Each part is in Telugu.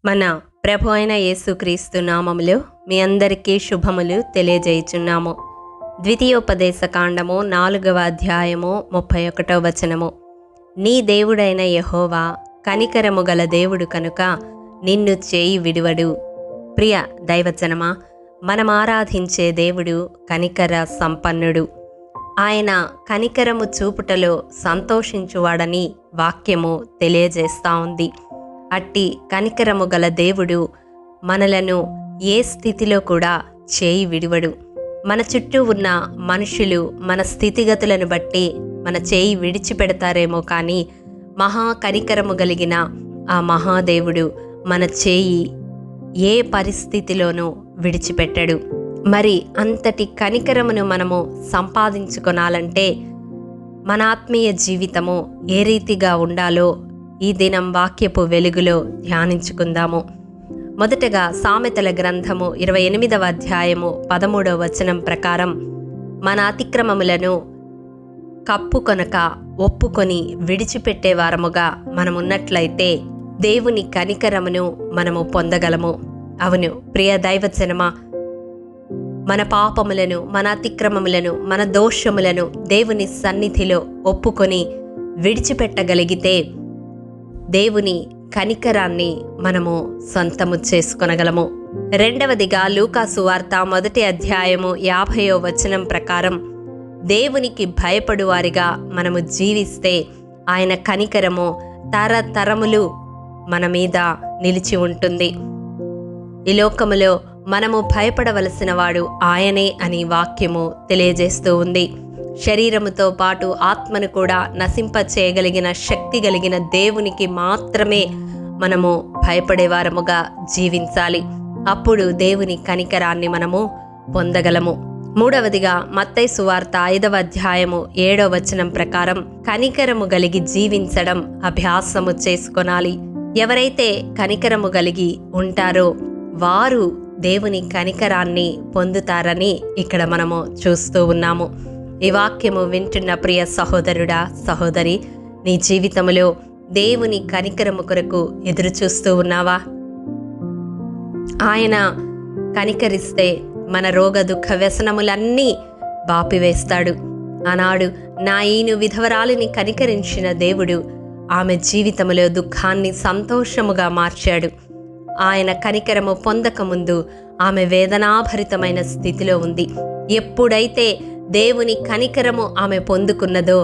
మన ప్రభు అయిన యేసుక్రీస్తు నామములో మీ అందరికీ శుభములు తెలియజేయుచున్నాము. ద్వితీయోపదేశ కాండము 4వ అధ్యాయము 31వ వచనము. నీ దేవుడైన యెహోవా కనికరము గల దేవుడు కనుక నిన్ను చేయి విడువడు. ప్రియ దైవజనమా, మనం ఆరాధించే దేవుడు కనికర సంపన్నుడు. ఆయన కనికరము చూపుటలో సంతోషించువాడని వాక్యము తెలియజేస్తూ ఉంది. అట్టి కనికరము గల దేవుడు మనలను ఏ స్థితిలో కూడా చేయి విడివడు. మన చుట్టూ ఉన్న మనుషులు మన స్థితిగతులను బట్టి మన చేయి విడిచిపెడతారేమో కానీ మహా కనికరము కలిగిన ఆ మహాదేవుడు మన చేయి ఏ పరిస్థితిలోనూ విడిచిపెట్టడు. మరి అంతటి కనికరమును మనము సంపాదించుకొనాలంటే మన ఆత్మీయ జీవితము ఏ రీతిగా ఉండాలో ఈ దినం వాక్యపు వెలుగులో ధ్యానించుకుందాము. మొదటగా సామెతల గ్రంథము 28వ అధ్యాయము 13వ వచనం ప్రకారం, మన అతిక్రమములను కప్పుకొనక ఒప్పుకొని విడిచిపెట్టే వారముగా మనమున్నట్లయితే దేవుని కనికరమును మనము పొందగలము. అవును ప్రియ దైవజనమా, మన పాపములను, మన అతిక్రమములను, మన దోషములను దేవుని సన్నిధిలో ఒప్పుకొని విడిచిపెట్టగలిగితే దేవుని కనికరాన్ని మనము సొంతము చేసుకొనగలము. రెండవదిగా లూకా సువార్త 1వ అధ్యాయము 50వ వచనం ప్రకారం, దేవునికి భయపడువారిగా మనము జీవిస్తే ఆయన కనికరము తరతరములు మన మీద నిలిచి ఉంటుంది. ఈ లోకములో మనము భయపడవలసిన వాడు ఆయనే అని వాక్యము తెలియజేస్తూ ఉంది. శరీరముతో పాటు ఆత్మను కూడా నశింప చేయగలిగిన శక్తి కలిగిన దేవునికి మాత్రమే మనము భయపడేవారముగా జీవించాలి. అప్పుడు దేవుని కనికరాన్ని మనము పొందగలము. మూడవదిగా మత్తయి సువార్త 5వ అధ్యాయము 7వ వచనం ప్రకారం, కనికరము కలిగి జీవించడం అభ్యాసము చేసుకొనాలి. ఎవరైతే కనికరము కలిగి ఉంటారో వారు దేవుని కనికరాన్ని పొందుతారని ఇక్కడ మనము చూస్తూ ఉన్నాము. ఈ వాక్యము వింటున్న ప్రియ సహోదరుడా, సహోదరి, నీ జీవితంలో దేవుని కనికరము కొరకు ఎదురు చూస్తూ ఉన్నావా? ఆయన కనికరిస్తే మన రోగ దుఃఖ వ్యసనములన్నీ బాపివేస్తాడు. ఆనాడు నాయీను విధవరాలిని కనికరించిన దేవుడు ఆమె జీవితంలో దుఃఖాన్ని సంతోషముగా మార్చాడు. ఆయన కనికరము పొందకముందు ఆమె వేదనాభరితమైన స్థితిలో ఉంది. ఎప్పుడైతే దేవుని కనికరము ఆమె పొందుకున్నదో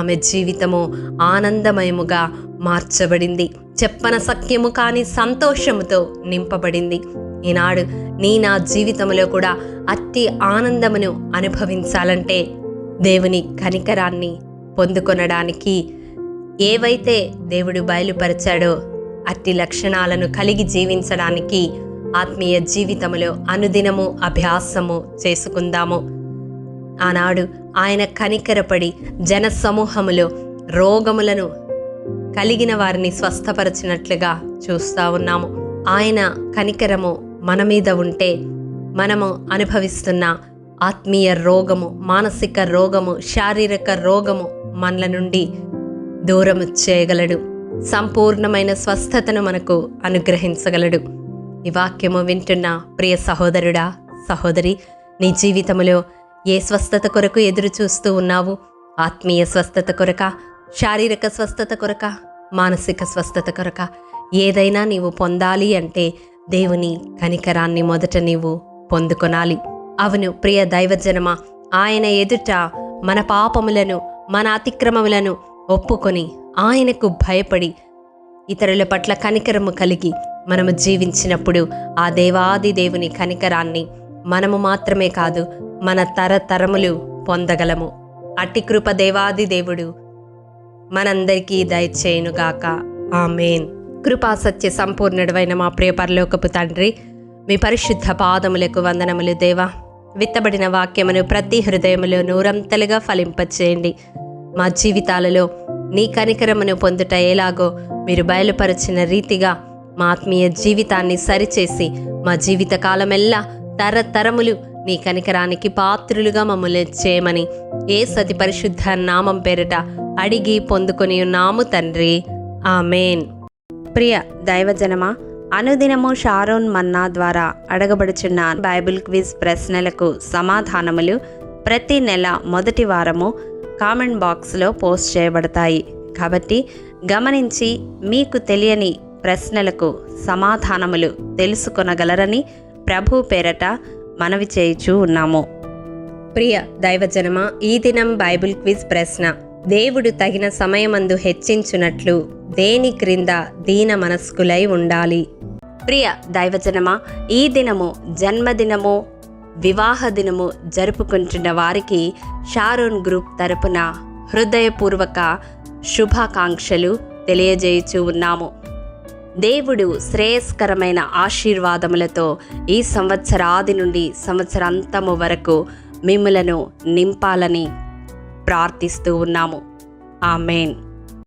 ఆమె జీవితము ఆనందమయముగా మార్చబడింది. చెప్పన సఖ్యము కాని సంతోషముతో నింపబడింది. ఈనాడు నా జీవితంలో కూడా అట్టి ఆనందమును అనుభవించాలంటే దేవుని కనికరాన్ని పొందుకొనడానికి ఏవైతే దేవుడు బయలుపరిచాడో అట్టి లక్షణాలను కలిగి జీవించడానికి ఆత్మీయ జీవితములో అనుదినము అభ్యాసము చేసుకుందాము. ఆనాడు ఆయన కనికరపడి జన సమూహములో రోగములను కలిగిన వారిని స్వస్థపరచినట్లుగా చూస్తూ ఉన్నాము. ఆయన కనికరము మన మీద ఉంటే మనము అనుభవిస్తున్న ఆత్మీయ రోగము, మానసిక రోగము, శారీరక రోగము మనల నుండి దూరము చేయగలడు. సంపూర్ణమైన స్వస్థతను మనకు అనుగ్రహించగలడు. ఈ వాక్యము వింటున్న ప్రియ సహోదరుడా, సహోదరి, నీ జీవితంలో ఏ స్వస్థత కొరకు ఎదురు చూస్తూ ఉన్నావు? ఆత్మీయ స్వస్థత కొరక, శారీరక స్వస్థత కొరక, మానసిక స్వస్థత కొరక? ఏదైనా నీవు పొందాలి అంటే దేవుని కనికరాన్ని మొదట నీవు పొందుకొనాలి. అవును ప్రియ దైవజనమా, ఆయన ఎదుట మన పాపములను, మన అతిక్రమములను ఒప్పుకొని ఆయనకు భయపడి ఇతరుల పట్ల కనికరము కలిగి మనము జీవించినప్పుడు ఆ దేవాది దేవుని కనికరాన్ని మనము మాత్రమే కాదు, మన తరతరములు పొందగలము. అట్టి కృప దేవాది దేవుడు మనందరికీ దయచేయునుగాక. ఆమేన్. కృపా సత్య సంపూర్ణుడైన మా ప్రియ పరలోకపు తండ్రి, మీ పరిశుద్ధ పాదములకు వందనములు దేవా. విత్తబడిన వాక్యమును ప్రతి హృదయములో నూరంతలుగా ఫలింపచేయండి. మా జీవితాలలో నీ కనికరమును పొందుట ఎలాగో మీరు బయలుపరిచిన రీతిగా మా ఆత్మీయ జీవితాన్ని సరిచేసి మా జీవిత కాలమెల్లా తరతరములు నీ కనికరానికి పాత్రులుగా మమ్మల్ని చేయమని యేసు అతి పరిశుద్ధ నామం పేరిట అడిగి పొందుకొని ఉన్నాము తండ్రి. ఆమేన్. ప్రియ దైవజనమా, అనుదినము షారోన్ మన్నా ద్వారా అడగబడుచున్న బైబిల్ క్విజ్ ప్రశ్నలకు సమాధానములు ప్రతి నెల మొదటి వారము కామెంట్ బాక్స్లో పోస్ట్ చేయబడతాయి. కాబట్టి గమనించి మీకు తెలియని ప్రశ్నలకు సమాధానములు తెలుసుకొనగలరని ప్రభు పేరట మనవి చేయుచూ ఉన్నాము. ప్రియ దైవజనమా, ఈ దినం బైబిల్ క్విజ్ ప్రశ్న: దేవుడు తగిన సమయమందు హెచ్చించునట్లు దేని క్రింద దీన మనస్కులై ఉండాలి? ప్రియ దైవజనమా, ఈ దినము జన్మదినము, వివాహ దినము జరుపుకుంటున్న వారికి షారోన్ గ్రూప్ తరపున హృదయపూర్వక శుభాకాంక్షలు తెలియజేయుచూ ఉన్నాము. దేవుడు శ్రేయస్కరమైన ఆశీర్వాదములతో ఈ సంవత్సరాది నుండి సంవత్సరాంతము వరకు మిమ్ములను నింపాలని ప్రార్థిస్తూ ఉన్నాము. ఆమేన్.